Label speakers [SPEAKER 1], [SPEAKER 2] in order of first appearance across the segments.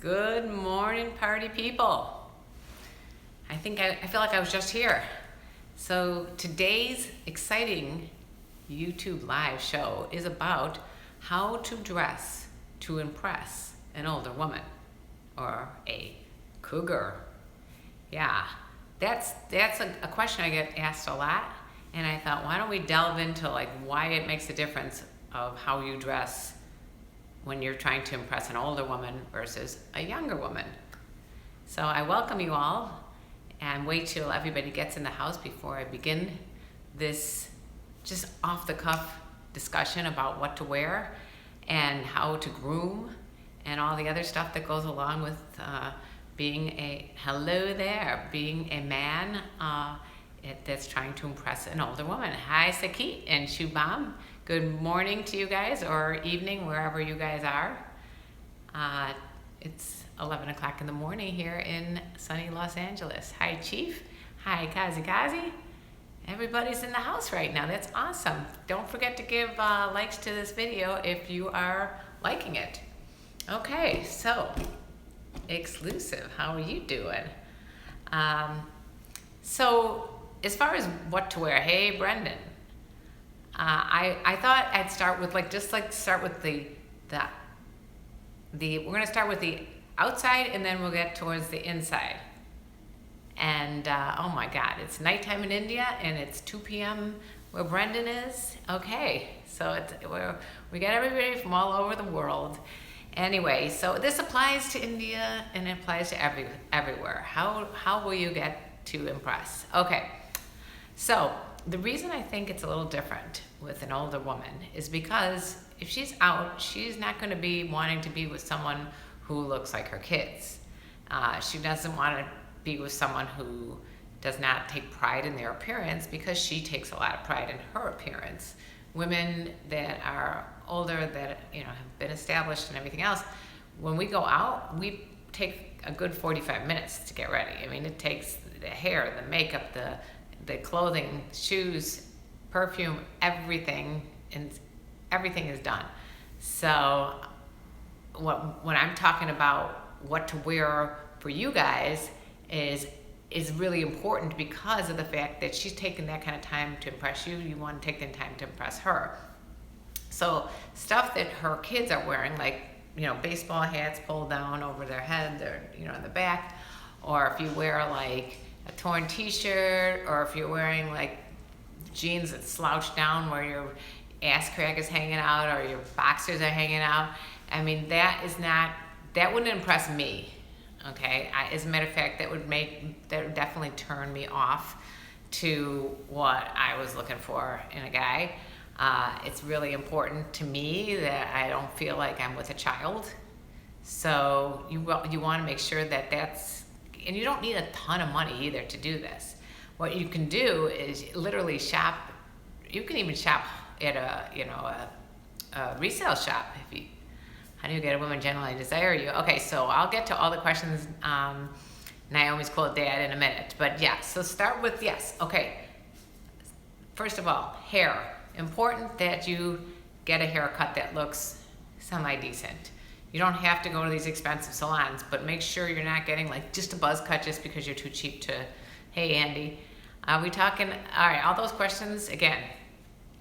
[SPEAKER 1] Good morning, party people. I feel like I was just here. So today's exciting YouTube live show is about how to dress to impress an older woman or a cougar. Yeah, that's a question I get asked a lot, and I thought, why don't we delve into like why it makes a difference of how you dress when you're trying to impress an older woman versus a younger woman. So I welcome you all, and wait till everybody gets in the house before I begin this just off the cuff discussion about what to wear and how to groom and all the other stuff that goes along with being a man that's trying to impress an older woman. Hi, Sakit and Shubham. Good morning to you guys, or evening, wherever you guys are. It's 11 o'clock in the morning here in sunny Los Angeles. Hi, Chief. Hi, Kazi. Everybody's in the house right now. That's awesome. Don't forget to give likes to this video if you are liking it. Okay, so exclusive. How are you doing? So as far as what to wear, hey, Brendan. I thought I'd start with start with the we're gonna start with the outside, and then we'll get towards the inside. And oh my God, it's nighttime in India, and it's 2 p.m. where Brendan is. Okay, so we got everybody from all over the world. Anyway, so this applies to India and it applies to everywhere. How will you get to impress? Okay, so the reason I think it's a little different with an older woman is because if she's out, she's not going to be wanting to be with someone who looks like her kids. She doesn't want to be with someone who does not take pride in their appearance, because she takes a lot of pride in her appearance. Women that are older, that have been established and everything else, when we go out, we take a good 45 minutes to get ready. I mean, it takes the hair, the makeup, the clothing, shoes, perfume, everything, and everything is done. So when I'm talking about what to wear for you guys is really important, because of the fact that she's taking that kind of time to impress you. You want to take the time to impress her. So stuff that her kids are wearing, like baseball hats pulled down over their head, or in the back, or if you wear like a torn t-shirt, or if you're wearing like jeans that slouch down where your ass crack is hanging out, or your boxers are hanging out. I mean, that wouldn't impress me. Okay, as a matter of fact, that would definitely turn me off to what I was looking for in a guy. It's really important to me that I don't feel like I'm with a child. So you want to make sure that and you don't need a ton of money either to do this. What you can do is literally shop. You can even shop at a resale shop. How do you get a woman generally desire you? Okay, so I'll get to all the questions, Naomi's cool dad, in a minute. But yeah, so start with yes. Okay, first of all, hair. Important that you get a haircut that looks semi-decent. You don't have to go to these expensive salons, but make sure you're not getting like just a buzz cut just because you're too cheap to, hey Andy. Are we talking, all right, all those questions, again,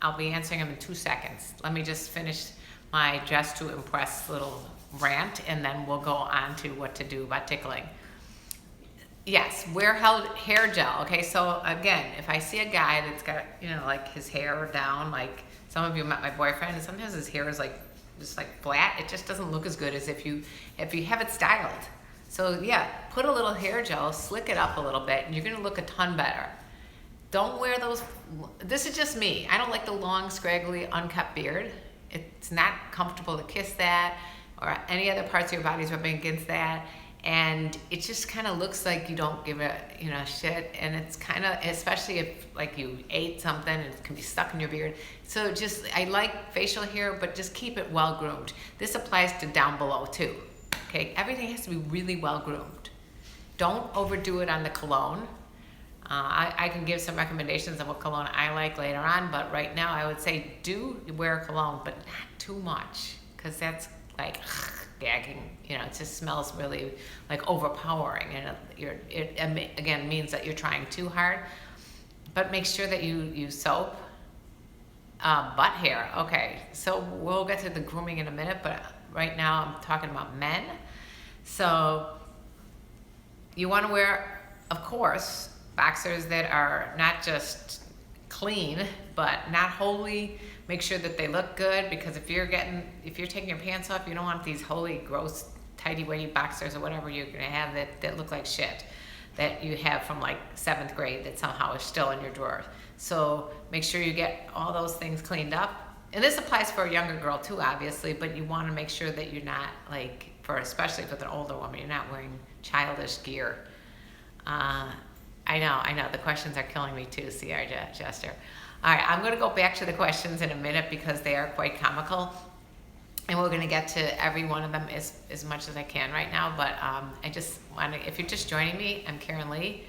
[SPEAKER 1] I'll be answering them in 2 seconds. Let me just finish my dress to impress little rant, and then we'll go on to what to do about tickling. Yes, wear hair gel. Okay, so again, if I see a guy that's got, like his hair down, like some of you met my boyfriend, and sometimes his hair is like just like flat. It just doesn't look as good as if you have it styled. So yeah, put a little hair gel, slick it up a little bit, and you're gonna look a ton better. Don't wear those. This is just me. I don't like the long, scraggly, unkept beard. It's not comfortable to kiss that, or any other parts of your body's rubbing against that. And it just kind of looks like you don't give a shit. And it's kind of, especially if like you ate something and it can be stuck in your beard. So I like facial hair, but just keep it well groomed. This applies to down below too. Okay, everything has to be really well groomed. Don't overdo it on the cologne. I can give some recommendations on what cologne I like later on, but right now I would say do wear cologne, but not too much, because that's like, gagging. You know, it just smells really like overpowering, and it again means that you're trying too hard. But make sure that you use soap. Butt hair. Okay, so we'll get to the grooming in a minute, but right now I'm talking about men. So you want to wear, of course, boxers that are not just clean, but not wholly. Make sure that they look good, because if you're taking your pants off, you don't want these wholly gross, tighty-whitey boxers or whatever you're gonna have that look like shit, that you have from like 7th grade that somehow is still in your drawer. So make sure you get all those things cleaned up. And this applies for a younger girl too, obviously, but you want to make sure that you're not like, especially with an older woman, you're not wearing childish gear. I know, the questions are killing me too, C.R. Jester. All right, I'm gonna go back to the questions in a minute because they are quite comical. And we're gonna get to every one of them as much as I can right now, but I just wanna, if you're just joining me, I'm KarenLee,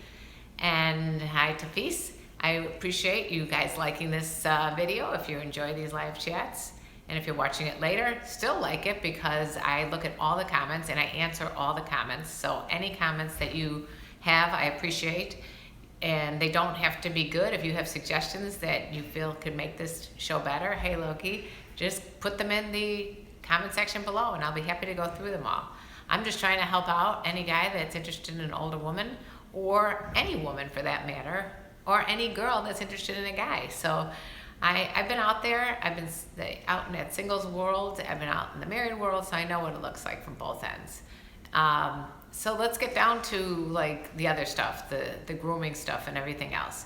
[SPEAKER 1] and hi to peace. I appreciate you guys liking this video if you enjoy these live chats. And if you're watching it later, still like it, because I look at all the comments and I answer all the comments. So any comments that you have, I appreciate. And they don't have to be good. If you have suggestions that you feel could make this show better, hey Loki, just put them in the comment section below and I'll be happy to go through them all. I'm just trying to help out any guy that's interested in an older woman, or any woman for that matter, or any girl that's interested in a guy. So I've been out there, I've been out in that singles world, I've been out in the married world, so I know what it looks like from both ends. So let's get down to like the other stuff, the grooming stuff and everything else.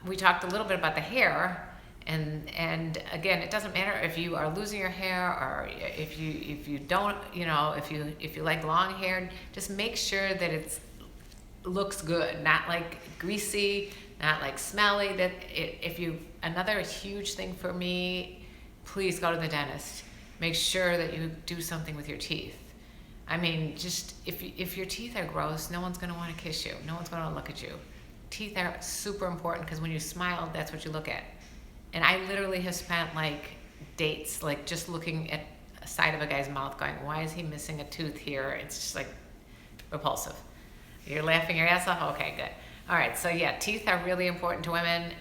[SPEAKER 1] We talked a little bit about the hair, and again, it doesn't matter if you are losing your hair or if you don't, you know, if you like long hair, just make sure that it looks good, not like greasy, not like smelly. Another huge thing for me, please go to the dentist. Make sure that you do something with your teeth. I mean, just if your teeth are gross, no one's gonna wanna kiss you. No one's gonna look at you. Teeth are super important, because when you smile, that's what you look at. And I literally have spent like dates, like just looking at a side of a guy's mouth going, why is he missing a tooth here? It's just like repulsive. You're laughing your ass off? Okay, good. All right, so yeah, teeth are really important to women,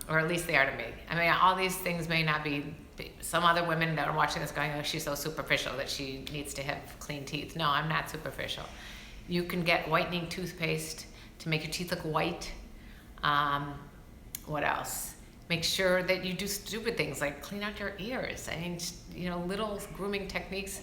[SPEAKER 1] or at least they are to me. I mean, all these things may not be, some other women that are watching this going, oh, she's so superficial that she needs to have clean teeth. No, I'm not superficial. You can get whitening toothpaste to make your teeth look white. What else? Make sure that you do stupid things like clean out your ears. I mean, you know, little grooming techniques.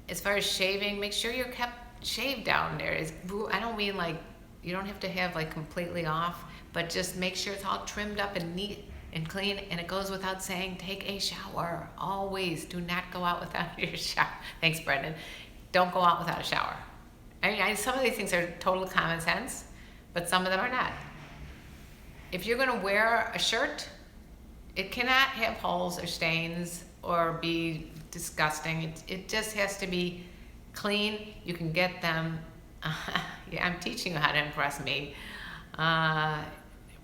[SPEAKER 1] As far as shaving, make sure you're kept shaved down there. I don't mean like, you don't have to have like completely off, but just make sure it's all trimmed up and neat and clean. And it goes without saying, take a shower. Always do not go out without your shower. Thanks, Brendan. Don't go out without a shower. I mean, some of these things are total common sense, but some of them are not. If you're gonna wear a shirt, it cannot have holes or stains or be disgusting. It just has to be clean. You can get them. Yeah, I'm teaching you how to impress me.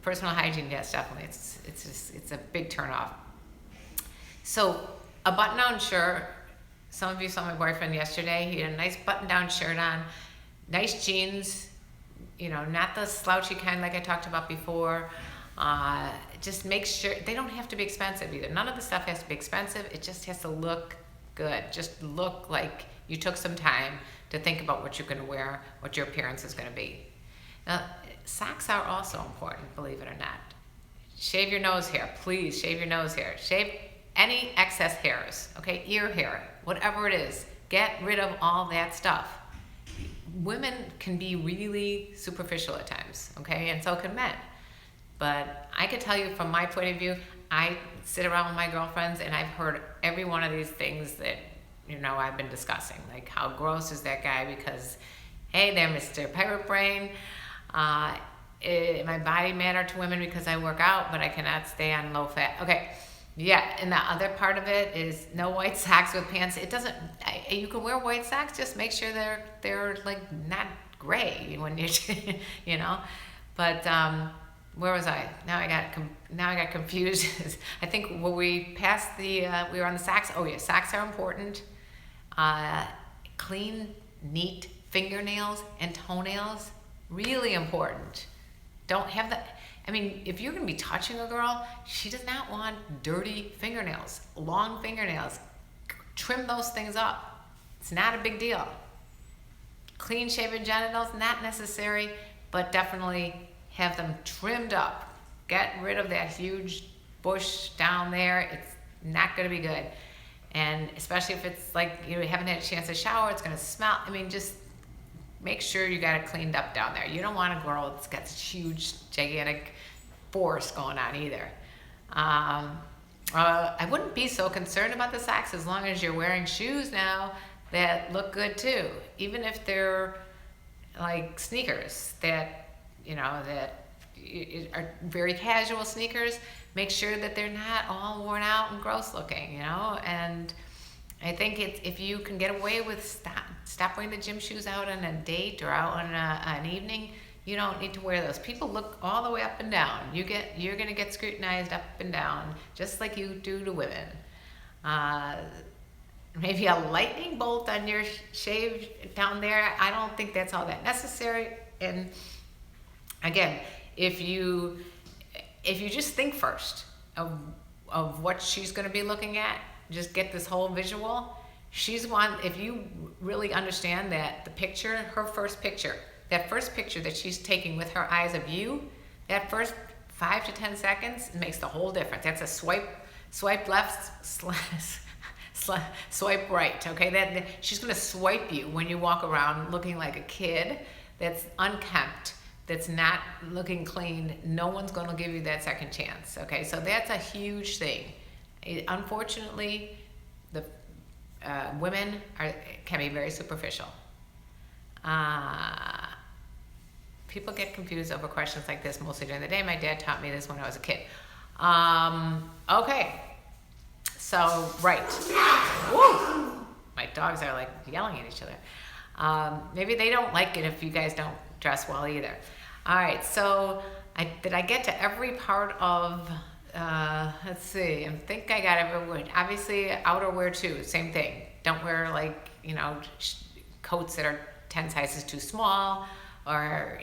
[SPEAKER 1] Personal hygiene, yes, definitely. It's a big turnoff. So a button-down shirt. Some of you saw my boyfriend yesterday. He had a nice button-down shirt on, nice jeans. You know, not the slouchy kind like I talked about before. Just make sure, they don't have to be expensive either. None of the stuff has to be expensive. It just has to look good. Just look like you took some time to think about what you're gonna wear, what your appearance is gonna be. Now, socks are also important, believe it or not. Shave your nose hair, please shave your nose hair. Shave any excess hairs, okay? Ear hair, whatever it is. Get rid of all that stuff. Women can be really superficial at times, okay? And so can men. But I can tell you from my point of view, I sit around with my girlfriends and I've heard every one of these things that, you know, I've been discussing. Like, how gross is that guy because, hey there, Mr. Pirate Brain. My body matter to women because I work out, but I cannot stay on low fat. Okay, yeah, and the other part of it is no white socks with pants. It doesn't, you can wear white socks, just make sure they're like not gray when you, you know. But Where was I? Now I got confused. I think when we passed the, we were on the socks. Oh yeah, socks are important. Clean, neat fingernails and toenails, really important. Don't have that. I mean, if you're gonna be touching a girl, she does not want dirty fingernails, long fingernails. Trim those things up. It's not a big deal. Clean shaven genitals, not necessary, but definitely have them trimmed up. Get rid of that huge bush down there. It's not gonna be good. And especially if it's like you haven't had a chance to shower, it's gonna smell. I mean, just make sure you got it cleaned up down there. You don't want a girl that's got this huge, gigantic force going on either. I wouldn't be so concerned about the socks as long as you're wearing shoes now that look good too. Even if they're like sneakers that, that are very casual sneakers, make sure that they're not all worn out and gross looking, and I think if you can get away with stop wearing the gym shoes out on a date or out on an evening, you don't need to wear those. People look all the way up and down. You're gonna get scrutinized up and down, just like you do to women. Maybe a lightning bolt on your shave down there. I don't think that's all that necessary. And again, if you just think first of what she's gonna be looking at, just get this whole visual. If you really understand that the picture, her first picture, that first picture that she's taking with her eyes of you, that first 5 to 10 seconds makes the whole difference. That's a swipe left, swipe right, okay? She's gonna swipe you when you walk around looking like a kid that's unkempt, that's not looking clean. No one's gonna give you that second chance, okay? So that's a huge thing. Unfortunately, the women can be very superficial. People get confused over questions like this mostly during the day. My dad taught me this when I was a kid. Okay, so right. Woo! My dogs are like yelling at each other. Maybe they don't like it if you guys don't dress well either. All right, so did I get to every part of? Let's see, I think I got every word. Obviously, outerwear too, same thing. Don't wear coats that are 10 sizes too small, or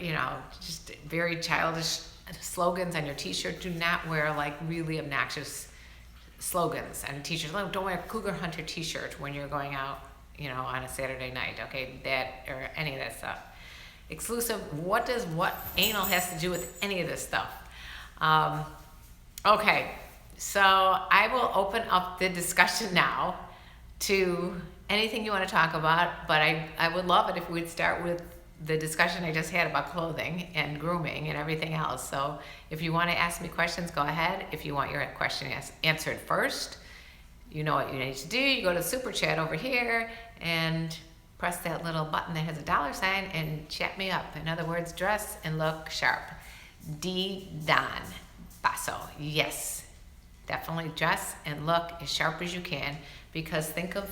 [SPEAKER 1] just very childish slogans on your t-shirt. Do not wear really obnoxious slogans on t-shirts. Don't wear a Cougar Hunter t-shirt when you're going out, on a Saturday night, okay? That, or any of that stuff. Exclusive, what anal has to do with any of this stuff? Okay, so I will open up the discussion now to anything you want to talk about, but I would love it if we'd start with the discussion I just had about clothing and grooming and everything else. So if you want to ask me questions, go ahead. If you want your question answered first, you know what you need to do. You go to Super Chat over here and press that little button that has a $sign and chat me up. In other words, dress and look sharp. D. Don Basso. Yes, definitely dress and look as sharp as you can, because think of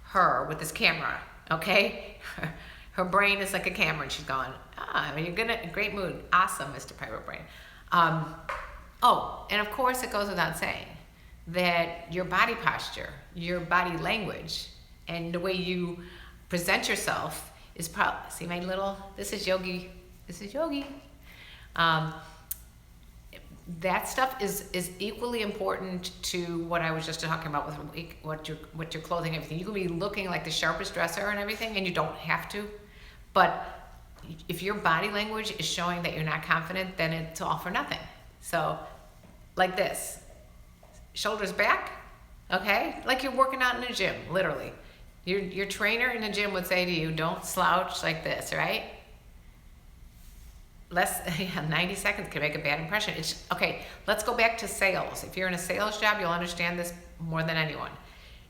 [SPEAKER 1] her with this camera, okay? Her brain is like a camera and she's going, you're in a great mood. Awesome, Mr. Pirate Brain. And of course it goes without saying that your body posture, your body language, and the way you present yourself is probably, see my little, this is Yogi. That stuff is equally important to what I was just talking about with what your clothing, everything. You can be looking like the sharpest dresser and everything, and you don't have to. But if your body language is showing that you're not confident, then it's all for nothing. So, like this, shoulders back, okay? Like you're working out in a gym, literally. Your trainer in the gym would say to you, don't slouch like this, right? 90 seconds can make a bad impression. Okay, let's go back to sales. If you're in a sales job, you'll understand this more than anyone.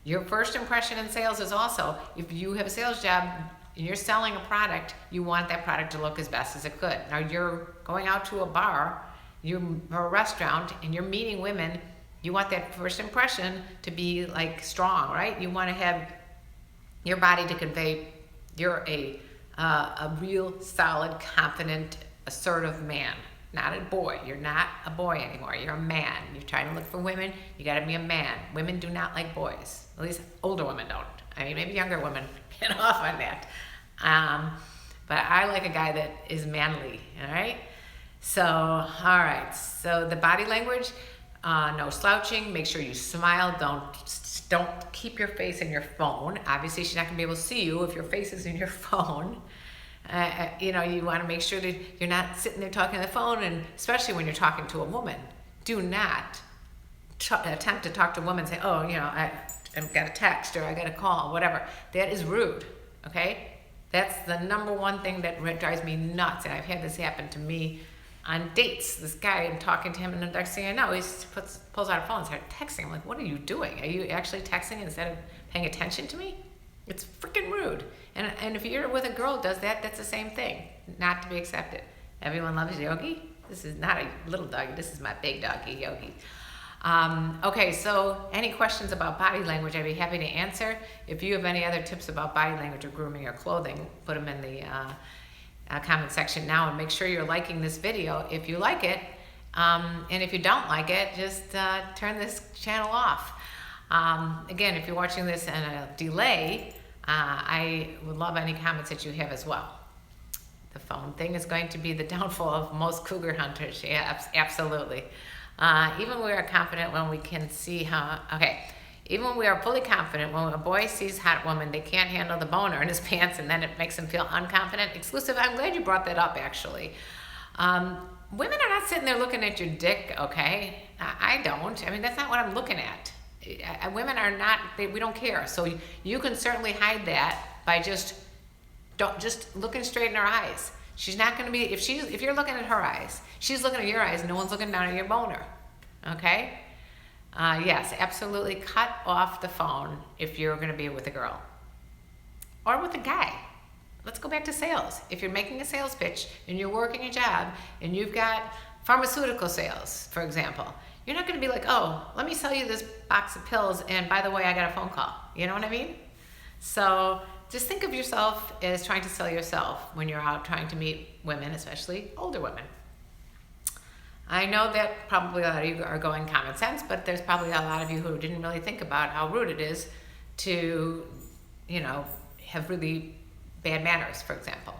[SPEAKER 1] Your first impression in sales is also, if you have a sales job and you're selling a product, you want that product to look as best as it could. Now you're going out to a bar, or a restaurant, and you're meeting women, you want that first impression to be strong, right? You want to have your body to convey you're a real solid, confident, assertive man, not a boy. You're not a boy anymore. You're a man. You're trying to look for women. You got to be a man. Women do not like boys. At least older women don't. I mean, maybe younger women get off on that. But I like a guy that is manly, all right? So, all right. So the body language, no slouching. Make sure you smile. Don't keep your face in your phone. Obviously, she's not going to be able to see you if your face is in your phone. You want to make sure that you're not sitting there talking on the phone, and especially when you're talking to a woman. Do not attempt to talk to a woman and say, oh, I've got a text or I got a call, whatever. That is rude, okay? That's the number one thing that drives me nuts, and I've had this happen to me on dates. This guy, I'm talking to him, and the next thing I know, he pulls out a phone and starts texting. I'm like, what are you doing? Are you actually texting instead of paying attention to me? It's freaking rude. And if you're with a girl who does that, that's the same thing. Not to be accepted. Everyone loves Yogi. This is not a little doggy. This is my big doggy, Yogi. Okay, so any questions about body language, I'd be happy to answer. If you have any other tips about body language or grooming or clothing, put them in the comment section now, and make sure you're liking this video if you like it. And if you don't like it, just turn this channel off. Again, if you're watching this in a delay, I would love any comments that you have as well. The phone thing is going to be the downfall of most cougar hunters. Yeah, absolutely. Even we are confident when we can see even when we are fully confident, when a boy sees a hot woman, they can't handle the boner in his pants, and then it makes him feel unconfident. Exclusive, I'm glad you brought that up, actually. Women are not sitting there looking at your dick, okay? I don't. I mean, that's not what I'm looking at. Women are not, we don't care. So you can certainly hide that by just looking straight in her eyes. She's not going to be, if you're looking at her eyes, she's looking at your eyes, no one's looking down at your boner. Okay? Yes, absolutely cut off the phone if you're going to be with a girl. Or with a guy. Let's go back to sales. If you're making a sales pitch and you're working a job and you've got pharmaceutical sales, for example, you're not going to be like, oh, let me sell you this box of pills, and by the way, I got a phone call. You know what I mean? So just think of yourself as trying to sell yourself when you're out trying to meet women, especially older women. I know that probably a lot of you are going common sense, but there's probably a lot of you who didn't really think about how rude it is to, have really bad manners, for example.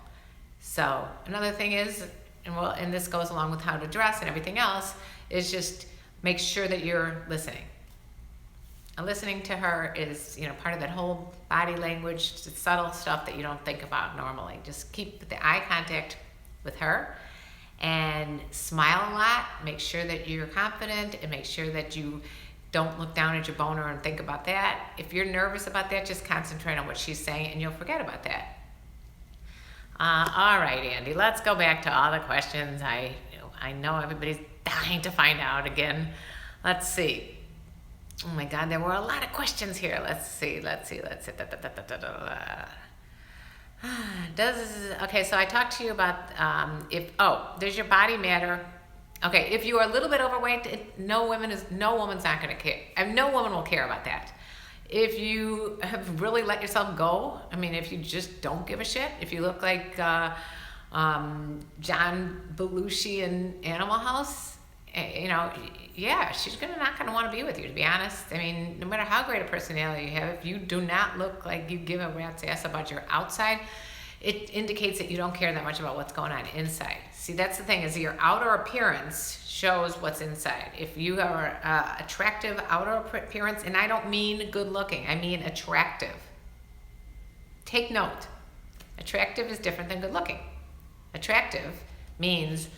[SPEAKER 1] So another thing is, and this goes along with how to dress and everything else, is just make sure that you're listening. And listening to her is, part of that whole body language, subtle stuff that you don't think about normally. Just keep the eye contact with her and smile a lot. Make sure that you're confident, and make sure that you don't look down at your boner and think about that. If you're nervous about that, just concentrate on what she's saying and you'll forget about that. All right, Andy, let's go back to all the questions. I know everybody's dying to find out again. Let's see. Oh my God, there were a lot of questions here. Let's see. Okay, so I talked to you about does your body matter? Okay, if you are a little bit overweight, no woman's not going to care. No woman will care about that. If you have really let yourself go, if you just don't give a shit, if you look like John Belushi in Animal House, she's not going to want to be with you, to be honest. No matter how great a personality you have, if you do not look like you give a rat's ass about your outside, it indicates that you don't care that much about what's going on inside. See, that's the thing, is your outer appearance shows what's inside. If you are attractive outer appearance, and I don't mean good looking, I mean attractive. Take note. Attractive is different than good looking. Attractive means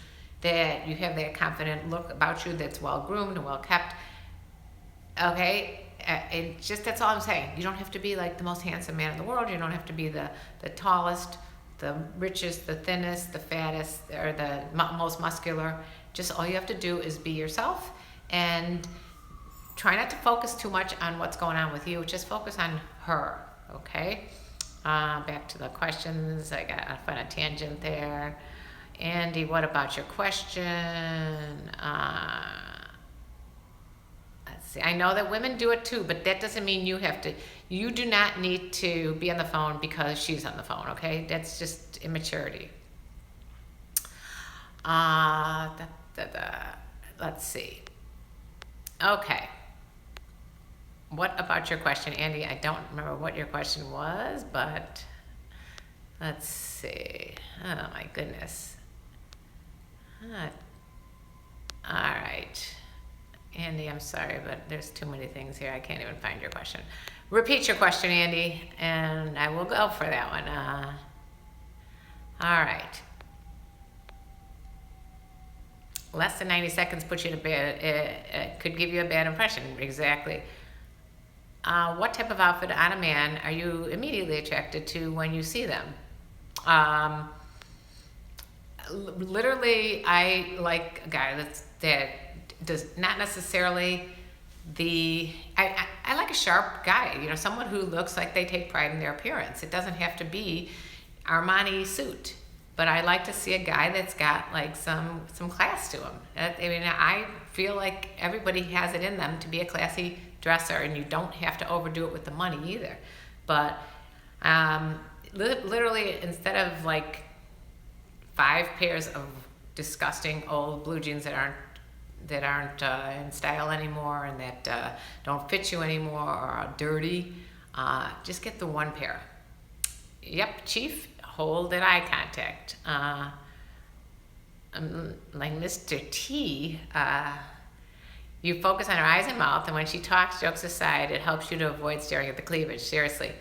[SPEAKER 1] that you have that confident look about you that's well groomed and well kept. Okay? And just, that's all I'm saying. You don't have to be like the most handsome man in the world. You don't have to be the tallest, the richest, the thinnest, the fattest, or the most muscular. Just all you have to do is be yourself, and try not to focus too much on what's going on with you. Just focus on her, okay? Back to the questions. I got off on a tangent there. Andy, what about your question? Let's see. I know that women do it too, but that doesn't mean you have to. You do not need to be on the phone because she's on the phone, okay? That's just immaturity. Da, da, da. Let's see. Okay. What about your question, Andy? I don't remember what your question was, but let's see. Oh my goodness. All right. Andy, I'm sorry, but there's too many things here. I can't even find your question. Repeat your question, Andy, and I will go for that one. All right. Less than 90 seconds puts you in a bad, it could give you a bad impression. Exactly. What type of outfit on a man are you immediately attracted to when you see them? Literally, I like a guy that does not necessarily I like a sharp guy, someone who looks like they take pride in their appearance. It doesn't have to be Armani suit, but I like to see a guy that's got like some class to him. I feel like everybody has it in them to be a classy dresser, and you don't have to overdo it with the money either. But literally, instead of like 5 pairs of disgusting old blue jeans that aren't in style anymore and that don't fit you anymore or are dirty, just get the 1 pair. Yep, Chief, hold that eye contact. Like Mr. T, you focus on her eyes and mouth, and when she talks, jokes aside, it helps you to avoid staring at the cleavage. Seriously.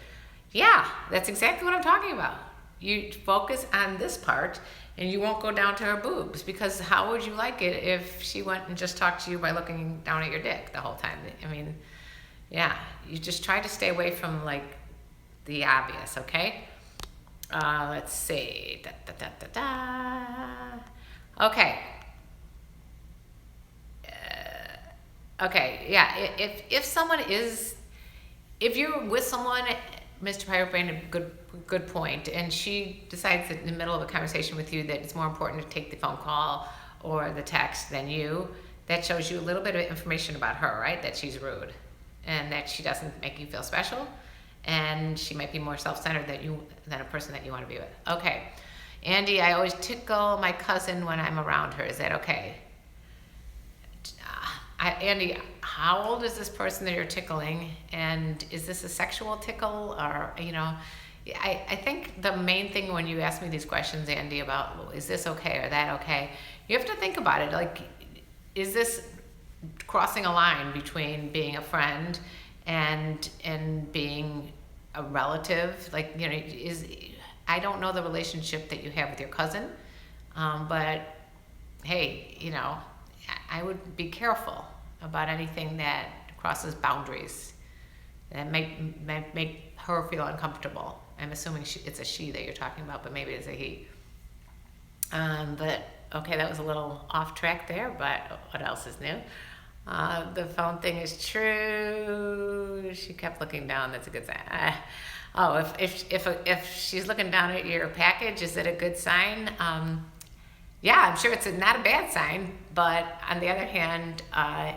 [SPEAKER 1] Yeah, that's exactly what I'm talking about. You focus on this part, and you won't go down to her boobs, because how would you like it if she went and just talked to you by looking down at your dick the whole time? Yeah, you just try to stay away from like the obvious, okay? Let's see. Okay. Okay, yeah, if you're with someone, Mr. Piratebrain, a good point, and she decides that in the middle of a conversation with you that it's more important to take the phone call or the text than you, that shows you a little bit of information about her, right? That she's rude and that she doesn't make you feel special, and she might be more self-centered than a person that you want to be with. Okay, Andy, I always tickle my cousin when I'm around her. Is that okay? Andy, how old is this person that you're tickling, and is this a sexual tickle, or I think the main thing when you ask me these questions, Andy, about is this okay or that okay, you have to think about it. Like, is this crossing a line between being a friend and being a relative? Like, I don't know the relationship that you have with your cousin, but hey, I would be careful about anything that crosses boundaries that might make her feel uncomfortable. I'm assuming it's a she that you're talking about, but maybe it's a he. But okay, that was a little off track there, but what else is new? The phone thing is true. She kept looking down. That's a good sign. If she's looking down at your package, is it a good sign? Yeah, I'm sure it's not a bad sign, but on the other hand,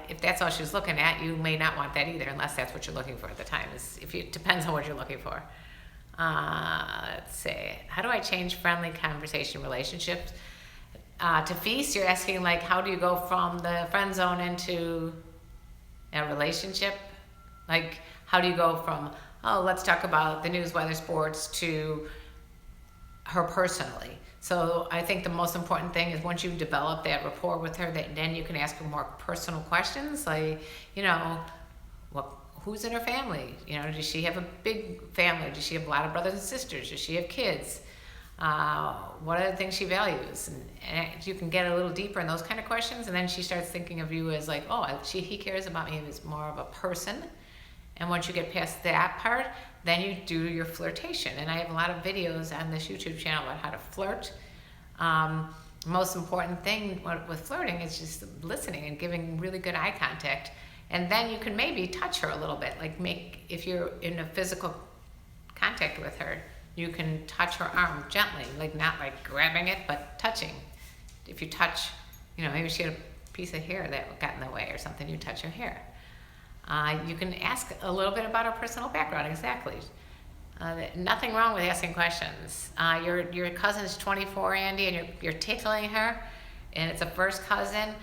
[SPEAKER 1] if that's all she's looking at, you may not want that either, unless that's what you're looking for at the time. It depends on what you're looking for. Let's see. How do I change friendly conversation relationships? To feast, you're asking, like, how do you go from the friend zone into a relationship? Like, how do you go from, let's talk about the news, weather, sports, to her personally? So I think the most important thing is once you develop that rapport with her, then you can ask her more personal questions, like, who's in her family? Does she have a big family? Does she have a lot of brothers and sisters? Does she have kids? What are the things she values? And you can get a little deeper in those kind of questions, and then she starts thinking of you as like, he cares about me as more of a person. And once you get past that part, then you do your flirtation. And I have a lot of videos on this YouTube channel about how to flirt. Most important thing with flirting is just listening and giving really good eye contact. And then you can maybe touch her a little bit. Like, if you're in a physical contact with her, you can touch her arm gently, like not like grabbing it, but touching. If you touch, maybe she had a piece of hair that got in the way or something, you touch her hair. You can ask a little bit about her personal background, exactly. Nothing wrong with asking questions. Your cousin's 24, Andy, and you're tickling her. and it's a first cousin,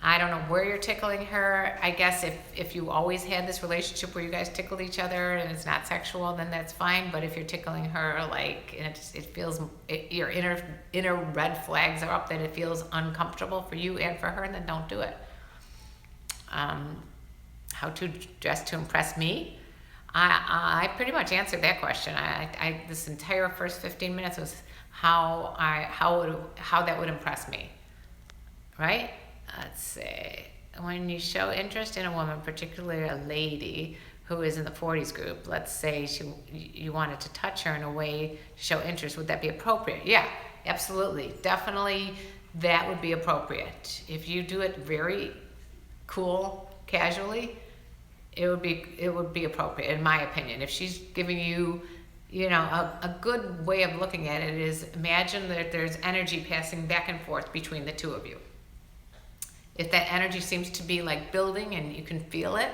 [SPEAKER 1] I don't know where you're tickling her. I guess if you always had this relationship where you guys tickled each other and it's not sexual, then that's fine. But if you're tickling her like, and it feels, your inner red flags are up that it feels uncomfortable for you and for her, then don't do it. How to dress to impress me? I pretty much answered that question. This entire first 15 minutes was how that would impress me, right? Let's see. When you show interest in a woman, particularly a lady who is in the 40s group, let's say you wanted to touch her in a way to show interest, would that be appropriate? Yeah, absolutely. Definitely that would be appropriate. If you do it very cool, casually, it would be appropriate, in my opinion. If she's giving you, a good way of looking at it is, imagine that there's energy passing back and forth between the two of you. If that energy seems to be like building and you can feel it,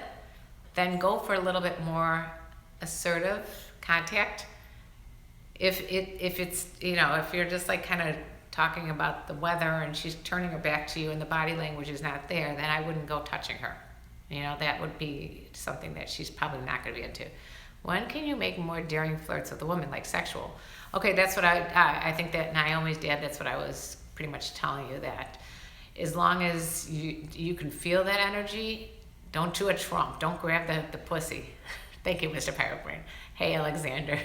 [SPEAKER 1] then go for a little bit more assertive contact. If it's, if you're just like kind of talking about the weather and she's turning her back to you and the body language is not there, then I wouldn't go touching her. That would be something that she's probably not going to be into. When can you make more daring flirts with a woman, like sexual? Okay, that's what I think that Naomi's dad, that's what I was pretty much telling you, that as long as you can feel that energy, don't do a Trump. Don't grab the pussy. Thank you, Mr. Pirate Brain. Hey, Alexander.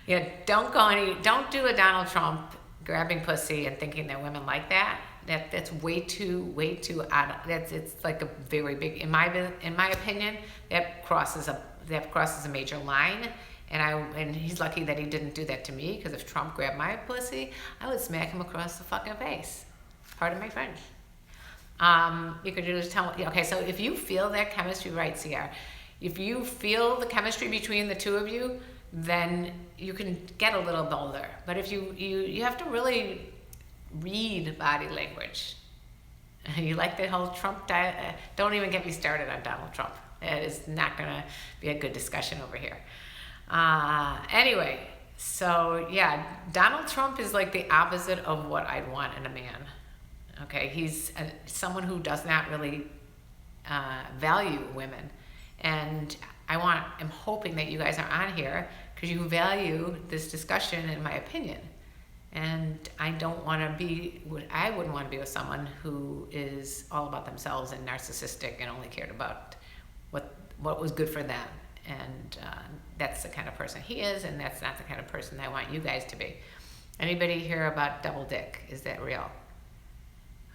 [SPEAKER 1] Yeah, don't do a Donald Trump grabbing pussy and thinking that women like that. That's way too out. It's like a very big, in my opinion, that crosses a major line. And he's lucky that he didn't do that to me, because if Trump grabbed my pussy, I would smack him across the fucking face. Pardon my French. You could just tell, okay, so if you feel that chemistry, right, CR, if you feel the chemistry between the two of you, then you can get a little bolder. But if you have to really read body language. You like the whole Trump diet? Don't even get me started on Donald Trump. It is not going to be a good discussion over here. Anyway, so yeah, Donald Trump is like the opposite of what I'd want in a man. Okay, he's someone who does not really value women, and I'm hoping that you guys are on here because you value this discussion, in my opinion. And I wouldn't want to be with someone who is all about themselves and narcissistic and only cared about what was good for them. And that's the kind of person he is, and that's not the kind of person I want you guys to be. Anybody hear about double dick? Is that real?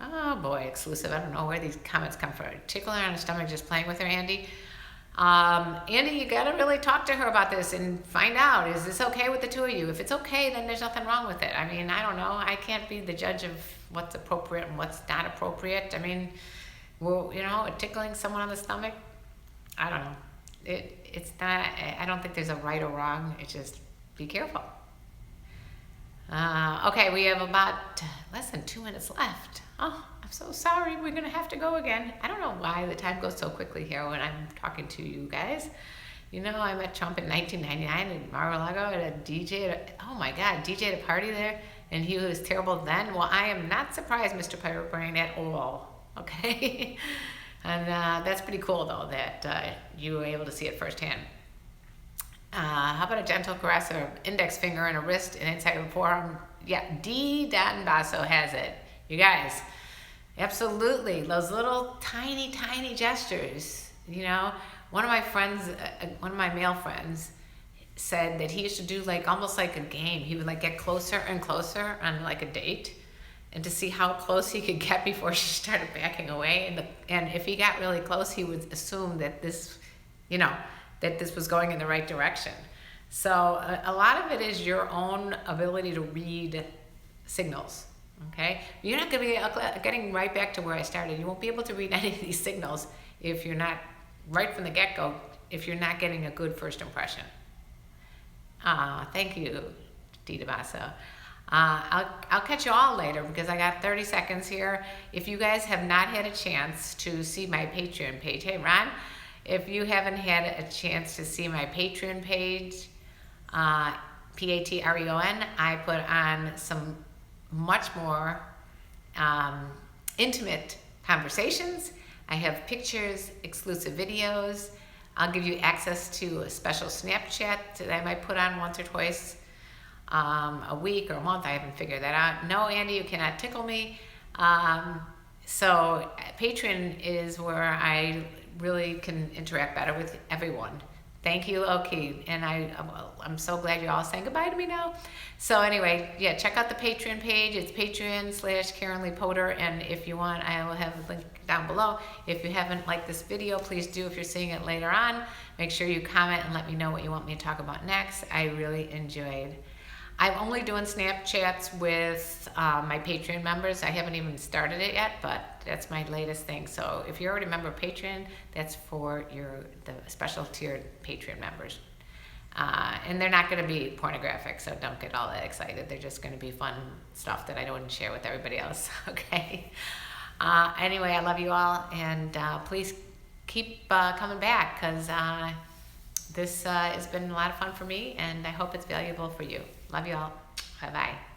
[SPEAKER 1] Oh boy, exclusive. I don't know where these comments come from. Tickling her on the stomach, just playing with her, Andy. Andy, you gotta really talk to her about this and find out, is this okay with the two of you? If it's okay, then there's nothing wrong with it. I mean, I don't know. I can't be the judge of what's appropriate and what's not appropriate. I mean, well, tickling someone on the stomach, I don't know. It's not, I don't think there's a right or wrong. It's just be careful. Okay, we have about less than 2 minutes left. Oh, I'm so sorry. We're going to have to go again. I don't know why the time goes so quickly here when I'm talking to you guys. I met Trump in 1999 in Mar-a-Lago at a DJ. Oh my God, DJ at a party there, and he was terrible then. Well, I am not surprised, Mr. Pirate Brain, at all. Okay? And that's pretty cool, though, that you were able to see it firsthand. How about a gentle caress or index finger and a wrist and inside of a forearm? Yeah, D. Don Basso has it. You guys, absolutely. Those little tiny, tiny gestures. One of my friends, one of my male friends, said that he used to do almost like a game. He would get closer and closer on a date, and to see how close he could get before she started backing away. And if he got really close, he would assume that this, that this was going in the right direction. So a lot of it is your own ability to read signals. Okay, you're not going to be getting right back to where I started. You won't be able to read any of these signals if you're not right from the get-go. If you're not getting a good first impression. Thank you, D. DeBasso. I'll catch you all later because I got 30 seconds here. If you guys have not had a chance to see my Patreon page, hey Ron, if you haven't had a chance to see my Patreon page, Patreon, I put on some much more intimate conversations. I have pictures, exclusive videos. I'll give you access to a special Snapchat that I might put on once or twice a week or a month. I haven't figured that out. No, Andy, you cannot tickle me. So Patreon is where I really can interact better with everyone. Thank you, okay, and I'm so glad you're all saying goodbye to me now. So anyway, yeah, check out the Patreon page. It's Patreon/KarenLee Potter, and if you want, I will have a link down below. If you haven't liked this video, please do. If you're seeing it later on, make sure you comment and let me know what you want me to talk about next. I really enjoyed. I'm only doing Snapchats with my Patreon members. I haven't even started it yet, but that's my latest thing. So if you're already a member of Patreon, that's for the special tiered Patreon members. And they're not going to be pornographic, so don't get all that excited. They're just going to be fun stuff that I don't share with everybody else, okay? Anyway, I love you all, and please keep coming back, because this has been a lot of fun for me, and I hope it's valuable for you. Love you all. Bye-bye.